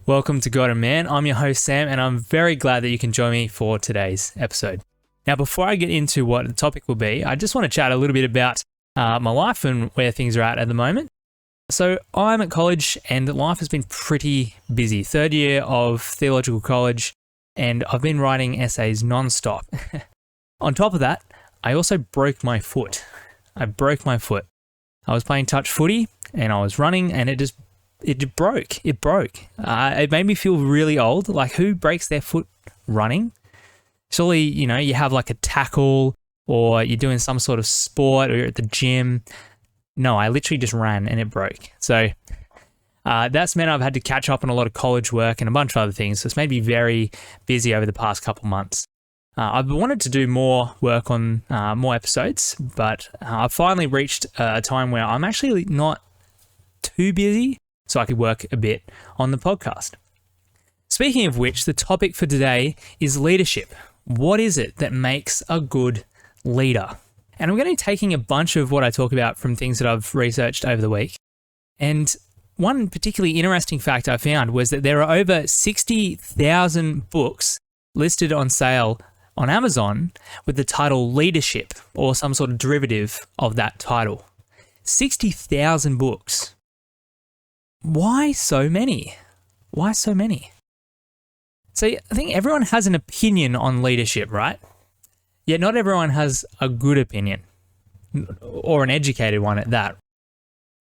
Welcome to God and Man. I'm your host, Sam, and I'm very glad that you can join me for today's episode. Now, before I get into what the topic will be, I just want to chat a little bit about my life and where things are at the moment. So I'm at college and life has been pretty busy. Third year of theological college, and I've been writing essays nonstop. On top of that, I also broke my foot. I broke my foot. I was playing touch footy and I was running and it broke. It broke. It made me feel really old. Like, who breaks their foot running? Surely, you have like a tackle or you're doing some sort of sport or you're at the gym. No, I literally just ran and it broke. So that's meant I've had to catch up on a lot of college work and a bunch of other things. So it's made me very busy over the past couple months. I've wanted to do more work on more episodes, but I've finally reached a time where I'm actually not too busy, so I could work a bit on the podcast. Speaking of which, the topic for today is leadership. What is it that makes a good leader? And I'm going to be taking a bunch of what I talk about from things that I've researched over the week. And one particularly interesting fact I found was that there are over 60,000 books listed on sale on Amazon with the title Leadership or some sort of derivative of that title. 60,000 books. Why so many? Why so many? So I think everyone has an opinion on leadership, right? Yet not everyone has a good opinion, or an educated one at that.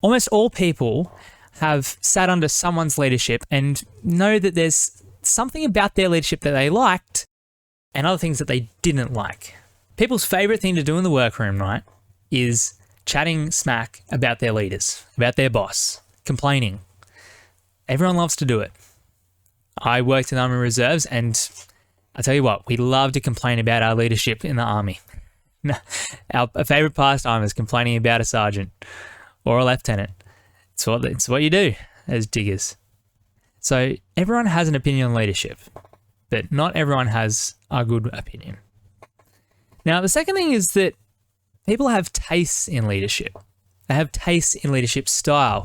Almost all people have sat under someone's leadership and know that there's something about their leadership that they liked and other things that they didn't like. People's favorite thing to do in the workroom, right, is chatting smack about their leaders, about their boss, complaining. Everyone loves to do it. I worked in the Army Reserves, and I tell you what, we love to complain about our leadership in the Army. Our favourite pastime is complaining about a sergeant or a lieutenant. It's what you do as diggers. So everyone has an opinion on leadership, but not everyone has a good opinion. Now, the second thing is that people have tastes in leadership. They have tastes in leadership style.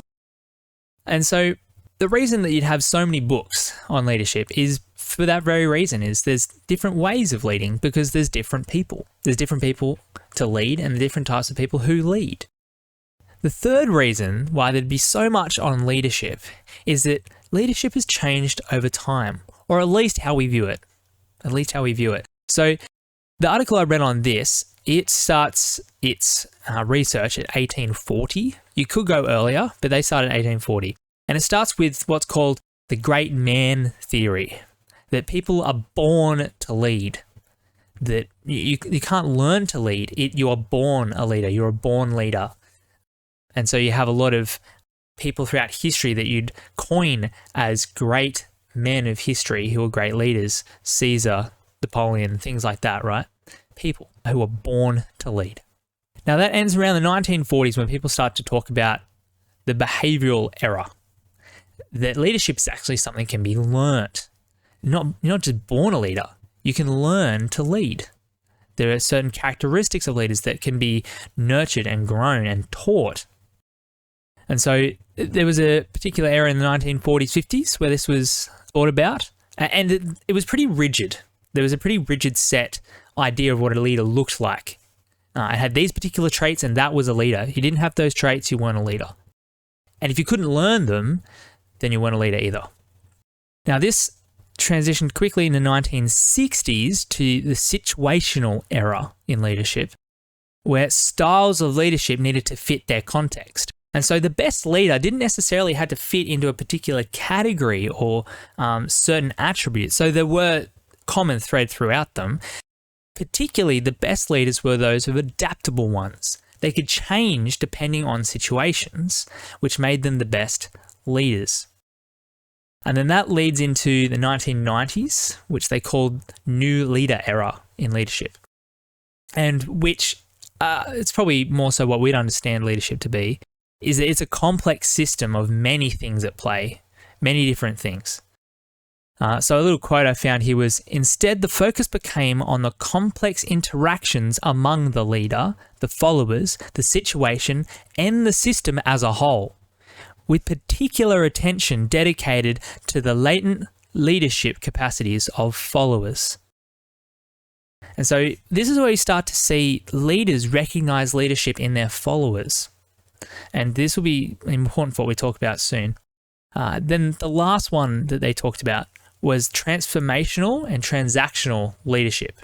And so the reason that you'd have so many books on leadership is for that very reason, is there's different ways of leading because there's different people. There's different people to lead and different types of people who lead. The third reason why there'd be so much on leadership is that leadership has changed over time, or at least how we view it. So the article I read on this, it starts its research at 1840. You could go earlier, but they started at 1840. And it starts with what's called the great man theory, that people are born to lead, that you can't learn to lead. You are born a leader. You're a born leader. And so you have a lot of people throughout history that you'd coin as great men of history who are great leaders, Caesar, Napoleon, things like that, right? People who are born to lead. Now that ends around the 1940s when people start to talk about the behavioral era, that leadership is actually something that can be learnt. You're not just born a leader, you can learn to lead. There are certain characteristics of leaders that can be nurtured and grown and taught. And so there was a particular era in the 1940s, 50s where this was thought about, and it was pretty rigid. There was a pretty rigid set idea of what a leader looked like. It had these particular traits and that was a leader. If you didn't have those traits, you weren't a leader. And if you couldn't learn them, then you weren't a leader either. Now this transitioned quickly in the 1960s to the situational era in leadership, where styles of leadership needed to fit their context. And so the best leader didn't necessarily have to fit into a particular category or certain attributes. So there were common thread throughout them. Particularly the best leaders were those of adaptable ones. They could change depending on situations, which made them the best leaders. And then that leads into the 1990s, which they called New Leader Era in leadership. And which, it's probably more so what we'd understand leadership to be, is that it's a complex system of many things at play, many different things. So a little quote I found here was, instead the focus became on the complex interactions among the leader, the followers, the situation, and the system as a whole. with particular attention dedicated to the latent leadership capacities of followers. And so this is where you start to see leaders recognize leadership in their followers. And this will be important for what we talk about soon. Then the last one that they talked about was transformational and transactional leadership.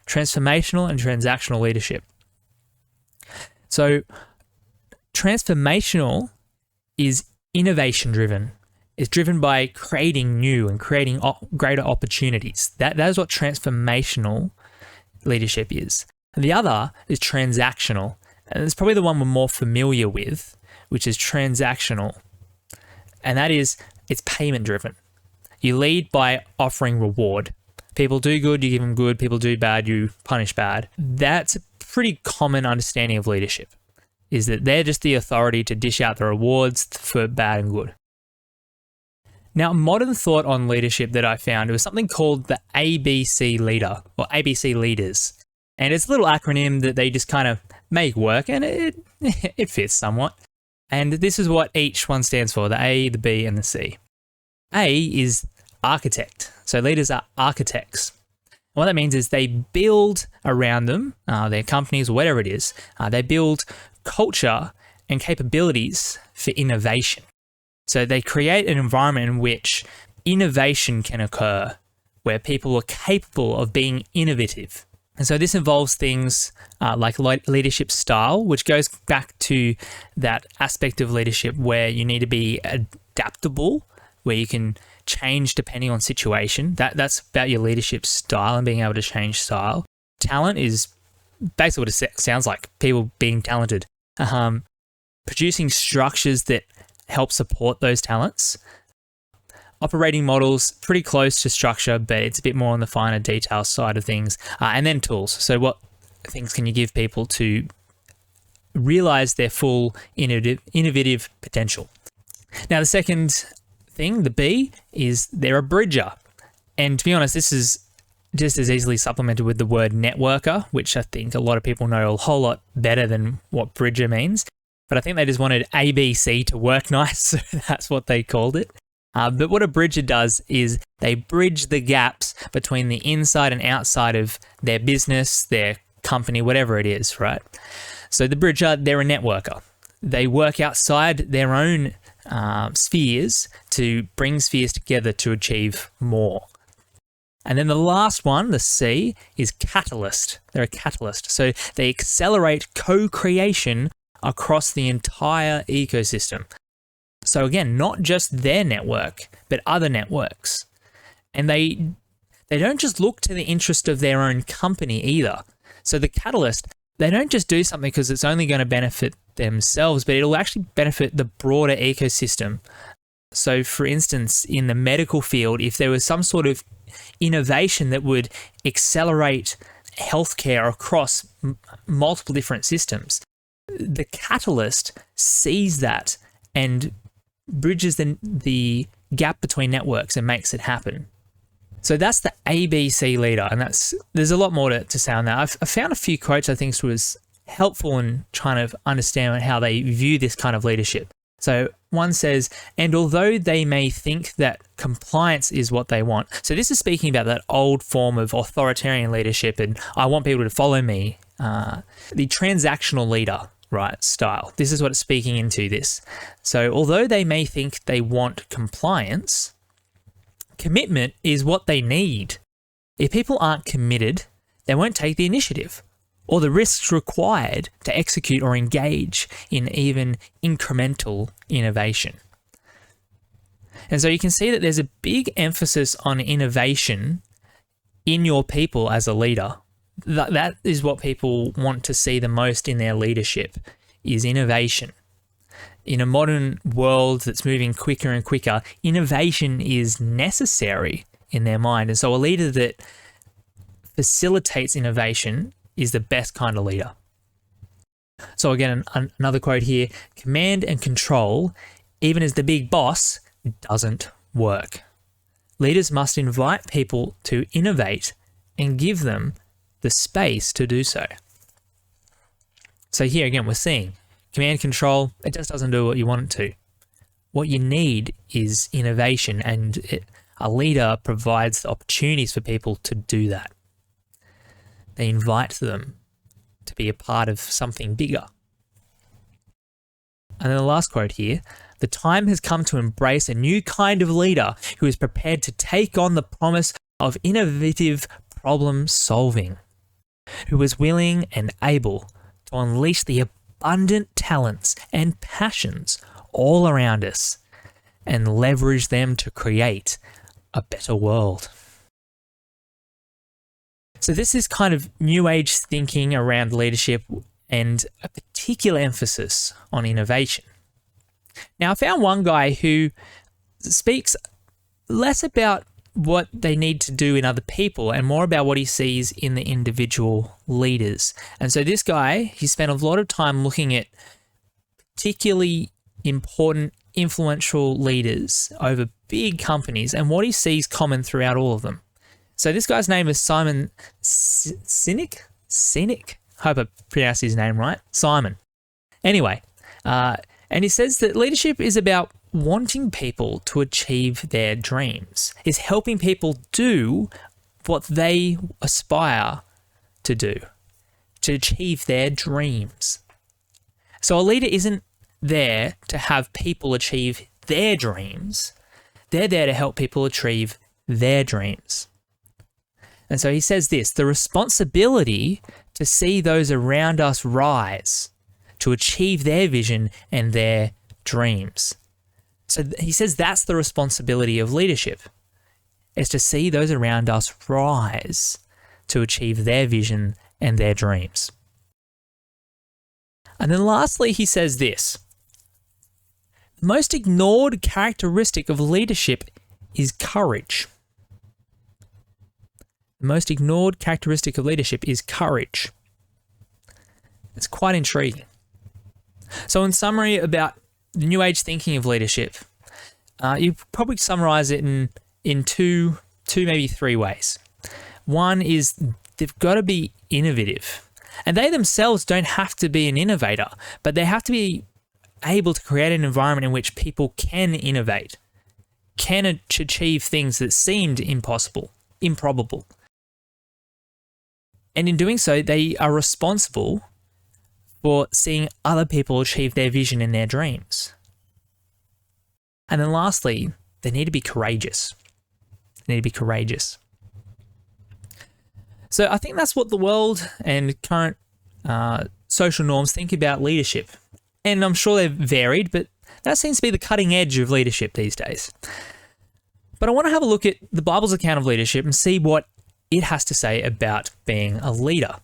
Transformational and transactional leadership. So transformational is innovation driven. It's driven by creating new and creating greater opportunities. That is what transformational leadership is. And the other is transactional. And it's probably the one we're more familiar with, which is transactional. And that is, it's payment driven. You lead by offering reward. People do good, you give them good. People do bad, you punish bad. That's a pretty common understanding of leadership, is that they're just the authority to dish out the rewards for bad and good. Now, modern thought on leadership that I found, it was something called the ABC leader, or ABC leaders. And it's a little acronym that they just kind of make work, and it fits somewhat. And this is what each one stands for, the A, the B, and the C. A is architect. So leaders are architects. What that means is they build around them, their companies, or whatever it is, they build culture and capabilities for innovation. So they create an environment in which innovation can occur, where people are capable of being innovative. And so this involves things like leadership style, which goes back to that aspect of leadership where you need to be adaptable, where you can change depending on situation. That's about your leadership style and being able to change style. Talent is basically what it sounds like, people being talented. Producing structures that help support those talents. Operating models, pretty close to structure, but it's a bit more on the finer detail side of things. And then tools. So what things can you give people to realize their full innovative potential? Now, the second thing, the B, is they're a bridger. And to be honest, this is just as easily supplemented with the word networker, which I think a lot of people know a whole lot better than what bridger means. But I think they just wanted ABC to work nice, so that's what they called it. But what a bridger does is they bridge the gaps between the inside and outside of their business, their company, whatever it is, right? So the bridger, they're a networker. They work outside their own spheres to bring spheres together to achieve more. And then the last one, the C, is catalyst. They're a catalyst. So they accelerate co-creation across the entire ecosystem. So again, not just their network, but other networks. And they don't just look to the interest of their own company either. So the catalyst, they don't just do something because it's only going to benefit themselves, but it'll actually benefit the broader ecosystem. So for instance, in the medical field, if there was some sort of innovation that would accelerate healthcare across multiple different systems, the catalyst sees that and bridges the gap between networks and makes it happen. So that's the ABC leader, and there's a lot more to say on that. I found a few quotes I think was helpful in trying to understand how they view this kind of leadership. So one says, and although they may think that compliance is what they want, so this is speaking about that old form of authoritarian leadership and I want people to follow me, the transactional leader, right, style. This is what it's speaking into this. So although they may think they want compliance, commitment is what they need. If people aren't committed, they won't take the initiative or the risks required to execute or engage in even incremental innovation. And so you can see that there's a big emphasis on innovation in your people as a leader. That is what people want to see the most in their leadership, is innovation. In a modern world that's moving quicker and quicker, innovation is necessary in their mind. And so a leader that facilitates innovation is the best kind of leader. So again, another quote here, command and control, even as the big boss, doesn't work. Leaders must invite people to innovate and give them the space to do so. So here again, we're seeing command control, it just doesn't do what you want it to. what you need is innovation, and a leader provides the opportunities for people to do that. They invite them to be a part of something bigger. And then the last quote here, the time has come to embrace a new kind of leader who is prepared to take on the promise of innovative problem solving, who is willing and able to unleash the abundant talents and passions all around us and leverage them to create a better world. So this is kind of new age thinking around leadership and a particular emphasis on innovation. Now, I found one guy who speaks less about what they need to do in other people and more about what he sees in the individual leaders. And so this guy, he spent a lot of time looking at particularly important, influential leaders over big companies and what he sees common throughout all of them. So this guy's name is Simon Sinek? Hope I pronounced his name right. Simon. Anyway, and he says that leadership is about wanting people to achieve their dreams, is helping people do what they aspire to do, to achieve their dreams. So a leader isn't there to have people achieve their dreams. They're there to help people achieve their dreams. And so he says this, the responsibility to see those around us rise, to achieve their vision and their dreams. So he says that's the responsibility of leadership, is to see those around us rise to achieve their vision and their dreams. And then lastly, he says this, the most ignored characteristic of leadership is courage. The most ignored characteristic of leadership is courage. It's quite intriguing. So in summary about the new age thinking of leadership, you probably summarize it in two, maybe three ways. One is they've got to be innovative. And they themselves don't have to be an innovator, but they have to be able to create an environment in which people can innovate, can achieve things that seemed impossible, improbable. And in doing so, they are responsible for seeing other people achieve their vision and their dreams. And then lastly, they need to be courageous. They need to be courageous. So I think that's what the world and current social norms think about leadership. And I'm sure they've varied, but that seems to be the cutting edge of leadership these days. But I want to have a look at the Bible's account of leadership and see what it has to say about being a leader.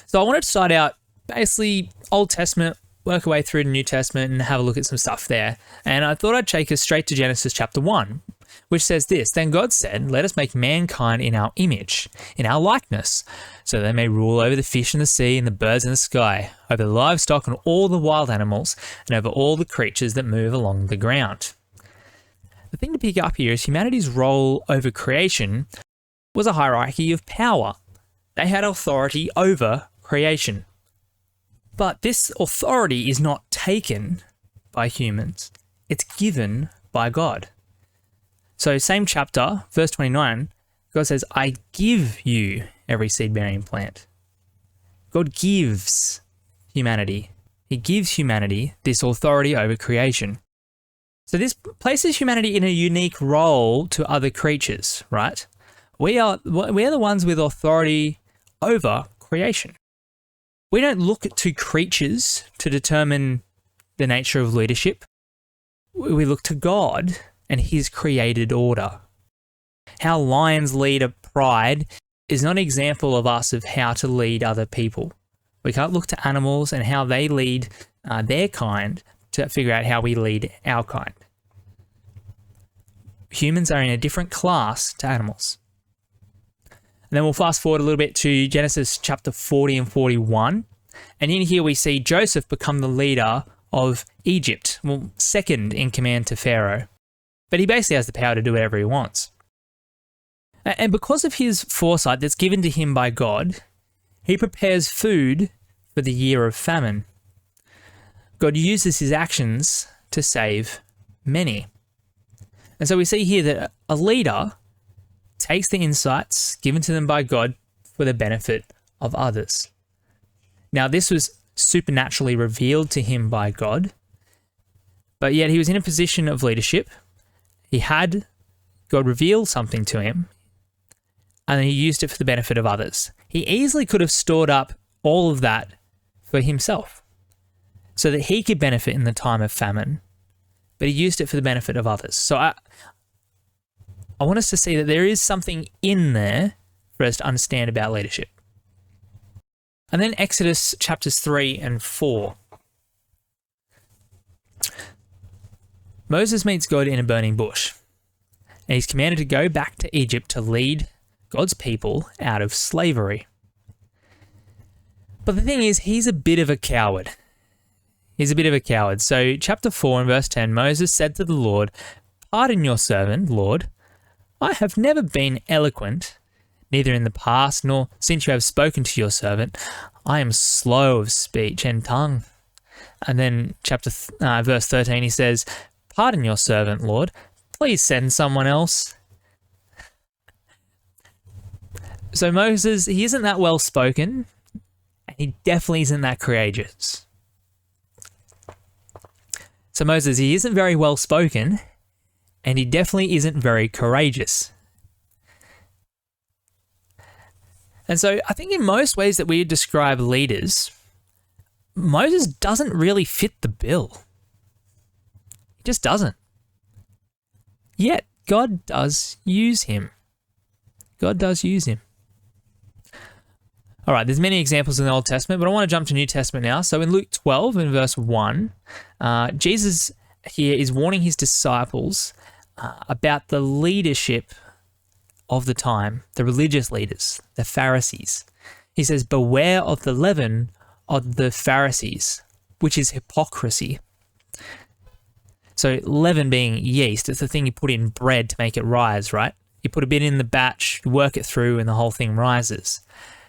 So I wanted to start out basically Old Testament, work our way through the New Testament and have a look at some stuff there. And I thought I'd take us straight to Genesis chapter 1, which says this, then God said, let us make mankind in our image, in our likeness, so they may rule over the fish in the sea and the birds in the sky, over the livestock and all the wild animals, and over all the creatures that move along the ground. The thing to pick up here is humanity's role over creation was a hierarchy of power. They had authority over creation. But this authority is not taken by humans. It's given by God. So same chapter, verse 29, God says, I give you every seed-bearing plant. God gives humanity. He gives humanity this authority over creation. So this places humanity in a unique role to other creatures, right? We are the ones with authority over creation. We don't look to creatures to determine the nature of leadership. We look to God and his created order. How lions lead a pride is not an example of us of how to lead other people. We can't look to animals and how they lead their kind to figure out how we lead our kind. Humans are in a different class to animals. And then we'll fast forward a little bit to Genesis chapter 40 and 41. And in here we see Joseph become the leader of Egypt, well, second in command to Pharaoh. But he basically has the power to do whatever he wants. And because of his foresight that's given to him by God, he prepares food for the year of famine. God uses his actions to save many. And so we see here that a leader takes the insights given to them by God for the benefit of others. Now, this was supernaturally revealed to him by God, but yet he was in a position of leadership. He had God reveal something to him, and then he used it for the benefit of others. He easily could have stored up all of that for himself so that he could benefit in the time of famine, but he used it for the benefit of others. So I want us to see that there is something in there for us to understand about leadership. And then Exodus chapters 3 and 4. Moses meets God in a burning bush, and he's commanded to go back to Egypt to lead God's people out of slavery. But the thing is, he's a bit of a coward. So chapter 4 and verse 10, Moses said to the Lord, "Pardon your servant, Lord. I have never been eloquent, neither in the past nor since you have spoken to your servant. I am slow of speech and tongue." And then verse 13, he says, "Pardon your servant, Lord. Please send someone else." So Moses, he isn't that well spoken, and he definitely isn't that courageous. So Moses, he isn't very well spoken, and he definitely isn't very courageous. And so I think in most ways that we describe leaders, Moses doesn't really fit the bill. He just doesn't. Yet God does use him. All right, there's many examples in the Old Testament, but I want to jump to New Testament now. So in Luke 12 and verse 1, Jesus here is warning his disciples about the leadership of the time, the religious leaders, the Pharisees. He says, "Beware of the leaven of the Pharisees, which is hypocrisy." So leaven being yeast, it's the thing you put in bread to make it rise, right? You put a bit in the batch, you work it through, and the whole thing rises.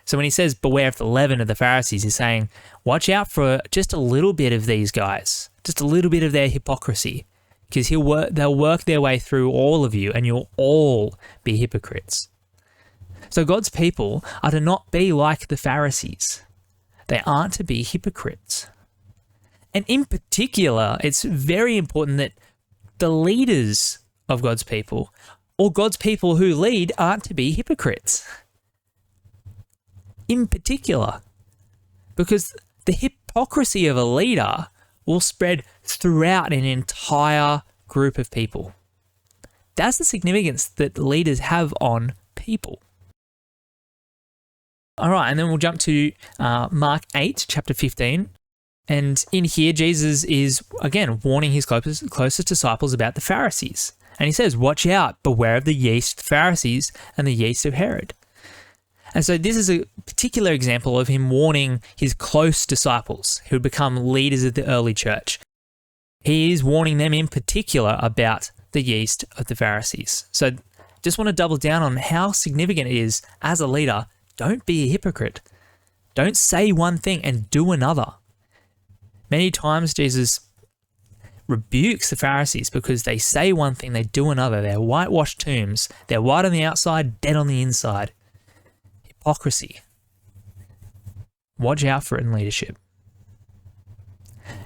So when he says, "Beware of the leaven of the Pharisees," he's saying, watch out for just a little bit of these guys, just a little bit of their hypocrisy, because they'll work their way through all of you, and you'll all be hypocrites. So God's people are to not be like the Pharisees. They aren't to be hypocrites. And in particular, it's very important that the leaders of God's people, or God's people who lead, aren't to be hypocrites. In particular, because the hypocrisy of a leader will spread throughout an entire group of people. That's the significance that leaders have on people. All right, and then we'll jump to Mark 8, chapter 15. And in here, Jesus is, again, warning his closest disciples about the Pharisees. And he says, "Watch out, beware of the yeast of the Pharisees and the yeast of Herod." And so this is a particular example of him warning his close disciples who would become leaders of the early church. He is warning them in particular about the yeast of the Pharisees. So just want to double down on how significant it is as a leader. Don't be a hypocrite. Don't say one thing and do another. Many times Jesus rebukes the Pharisees because they say one thing, they do another. They're whitewashed tombs. They're white on the outside, dead on the inside. Hypocrisy. Watch out for it in leadership.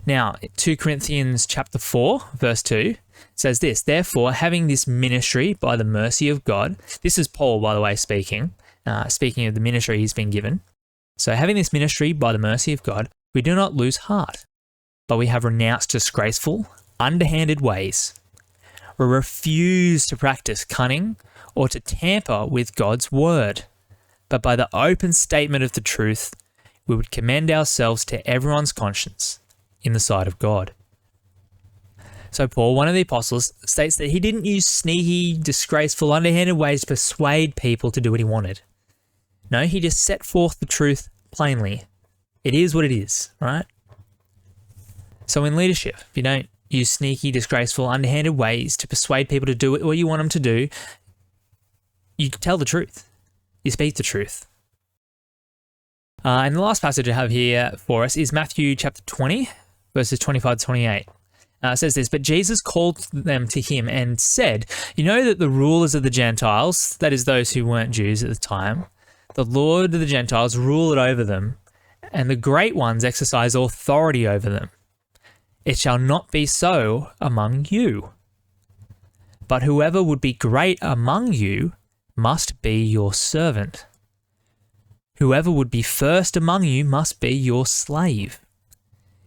Now, 2 Corinthians chapter 4, verse 2 says this, "Therefore, having this ministry by the mercy of God," this is Paul, by the way, speaking of the ministry he's been given. "So having this ministry by the mercy of God, we do not lose heart, but we have renounced disgraceful, underhanded ways. We refuse to practice cunning or to tamper with God's word. But by the open statement of the truth, we would commend ourselves to everyone's conscience in the sight of God." So Paul, one of the apostles, states that he didn't use sneaky, disgraceful, underhanded ways to persuade people to do what he wanted. No, he just set forth the truth plainly. It is what it is, right? So in leadership, if you don't use sneaky, disgraceful, underhanded ways to persuade people to do what you want them to do, you tell the truth. You speak the truth. And the last passage I have here for us is Matthew chapter 20, verses 25 to 28. says this, but Jesus called them to him and said, you know that the rulers of the Gentiles, that is those who weren't Jews at the time, the Lord of the Gentiles ruled over them, and the great ones exercise authority over them. It shall not be so among you. But whoever would be great among you must be your servant. Whoever would be first among you must be your slave.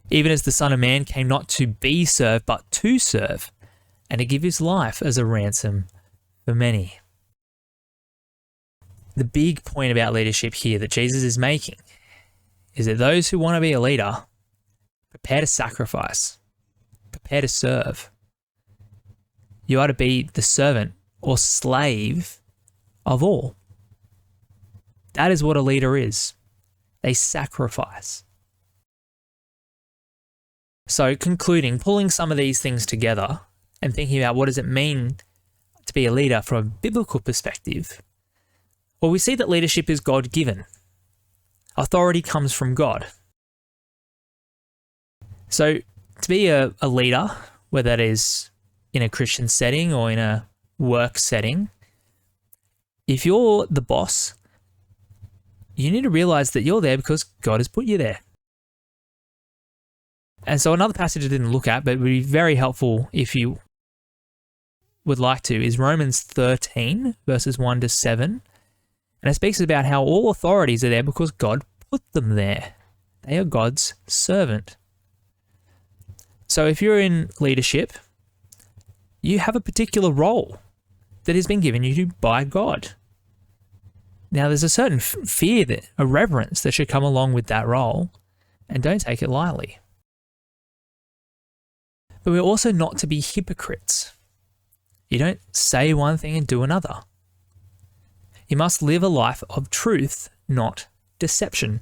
Even as the Son of Man came not to be served, but to serve, and to give his life as a ransom for many. The big point about leadership here that Jesus is making is that those who want to be a leader prepare to sacrifice, prepare to serve. You are to be the servant or slave of all. That is what a leader is. They sacrifice. So concluding, pulling some of these things together and thinking about what does it mean to be a leader from a biblical perspective, well, we see that leadership is God-given. Authority comes from God. So to be a leader, whether that is in a Christian setting or in a work setting, if you're the boss, you need to realize that you're there because God has put you there. And so another passage I didn't look at, but would be very helpful if you would like to, is Romans 13, verses 1 to 7. And it speaks about how all authorities are there because God put them there. They are God's servant. So if you're in leadership, you have a particular role that has been given you by God. Now, there's a certain fear, a reverence that should come along with that role, and don't take it lightly. But we're also not to be hypocrites. You don't say one thing and do another. You must live a life of truth, not deception.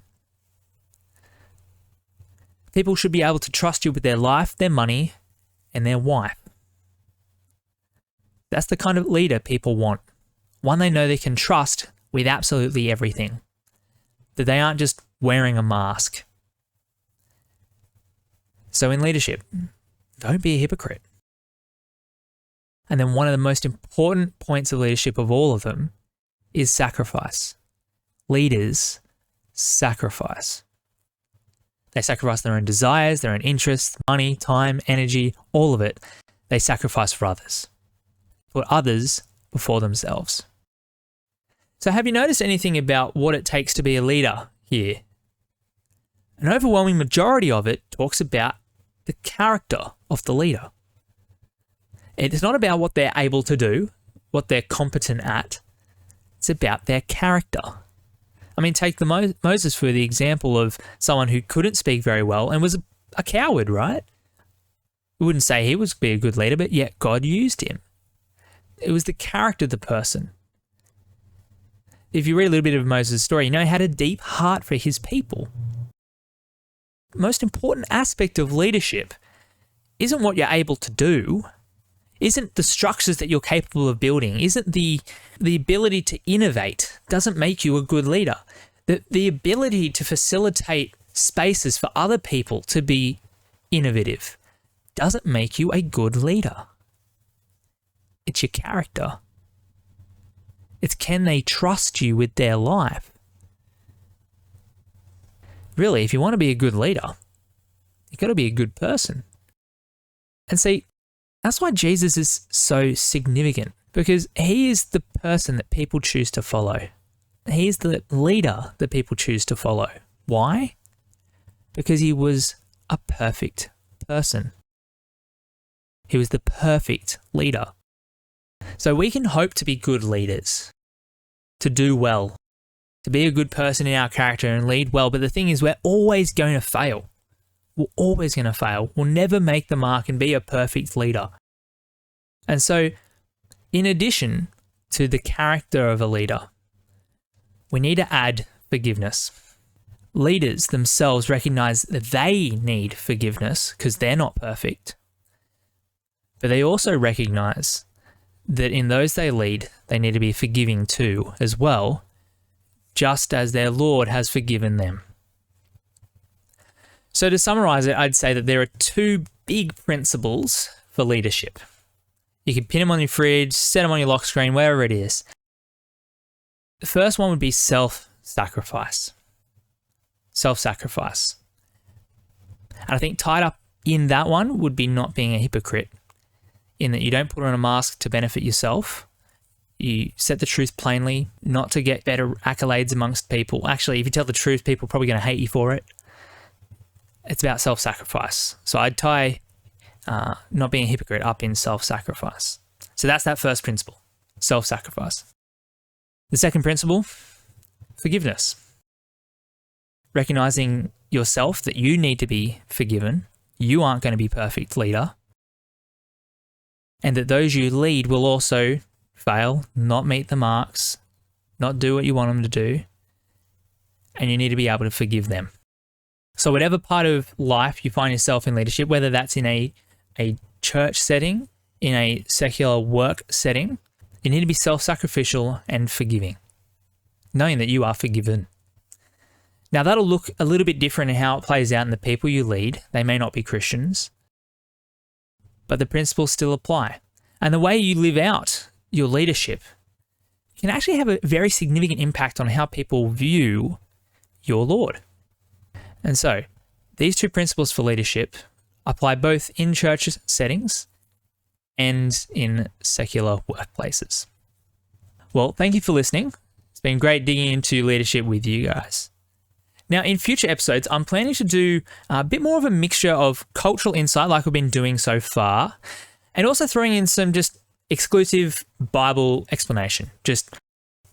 People should be able to trust you with their life, their money, and their wife. That's the kind of leader people want. One they know they can trust with absolutely everything. That they aren't just wearing a mask. So in leadership, don't be a hypocrite. And then one of the most important points of leadership of all of them is sacrifice. Leaders sacrifice. They sacrifice their own desires, their own interests, money, time, energy, all of it. They sacrifice for others. Put others before themselves. So have you noticed anything about what it takes to be a leader here? An overwhelming majority of it talks about the character of the leader. It's not about what they're able to do, what they're competent at. It's about their character. I mean, take Moses for the example of someone who couldn't speak very well and was a coward, right? We wouldn't say he was be a good leader, but yet God used him. It was the character of the person. If you read a little bit of Moses' story, you know he had a deep heart for his people. The most important aspect of leadership isn't what you're able to do, isn't the structures that you're capable of building, isn't the ability to innovate, doesn't make you a good leader. The ability to facilitate spaces for other people to be innovative doesn't make you a good leader. It's your character. It's can they trust you with their life? Really, if you want to be a good leader, you've got to be a good person. And see, that's why Jesus is so significant, because he is the person that people choose to follow. He is the leader that people choose to follow. Why? Because he was a perfect person. He was the perfect leader. So we can hope to be good leaders, to do well, to be a good person in our character and lead well. But the thing is, we're always going to fail. We're always going to fail. We'll never make the mark and be a perfect leader. And so, in addition to the character of a leader, we need to add forgiveness. Leaders themselves recognize that they need forgiveness because they're not perfect. But they also recognize that in those they lead, they need to be forgiving too, as well, just as their Lord has forgiven them. So to summarize it, I'd say that there are two big principles for leadership. You can pin them on your fridge, set them on your lock screen, wherever it is. The first one would be self-sacrifice. Self-sacrifice. And I think tied up in that one would be not being a hypocrite, in that you don't put on a mask to benefit yourself. You set the truth plainly, not to get better accolades amongst people. Actually, if you tell the truth, people are probably going to hate you for it. It's about self-sacrifice. So I'd tie not being a hypocrite up in self-sacrifice. So that's that first principle, self-sacrifice. The second principle, forgiveness. Recognizing yourself that you need to be forgiven. You aren't going to be a perfect leader. And that those you lead will also fail, not meet the marks, not do what you want them to do. And you need to be able to forgive them. So whatever part of life you find yourself in leadership, whether that's in a church setting, in a secular work setting, you need to be self-sacrificial and forgiving, knowing that you are forgiven. Now that'll look a little bit different in how it plays out in the people you lead. They may not be Christians, but the principles still apply. And the way you live out your leadership can actually have a very significant impact on how people view your Lord. And so these two principles for leadership apply both in church settings and in secular workplaces. Well, thank you for listening. It's been great digging into leadership with you guys. Now, in future episodes, I'm planning to do a bit more of a mixture of cultural insight like we've been doing so far, and also throwing in some just exclusive Bible explanation. Just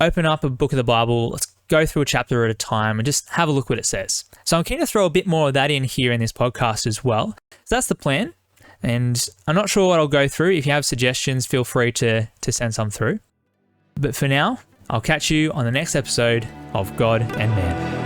open up a book of the Bible, let's go through a chapter at a time and just have a look what it says. So I'm keen to throw a bit more of that in here in this podcast as well. So that's the plan. And I'm not sure what I'll go through. If you have suggestions, feel free to send some through. But for now, I'll catch you on the next episode of God and Man.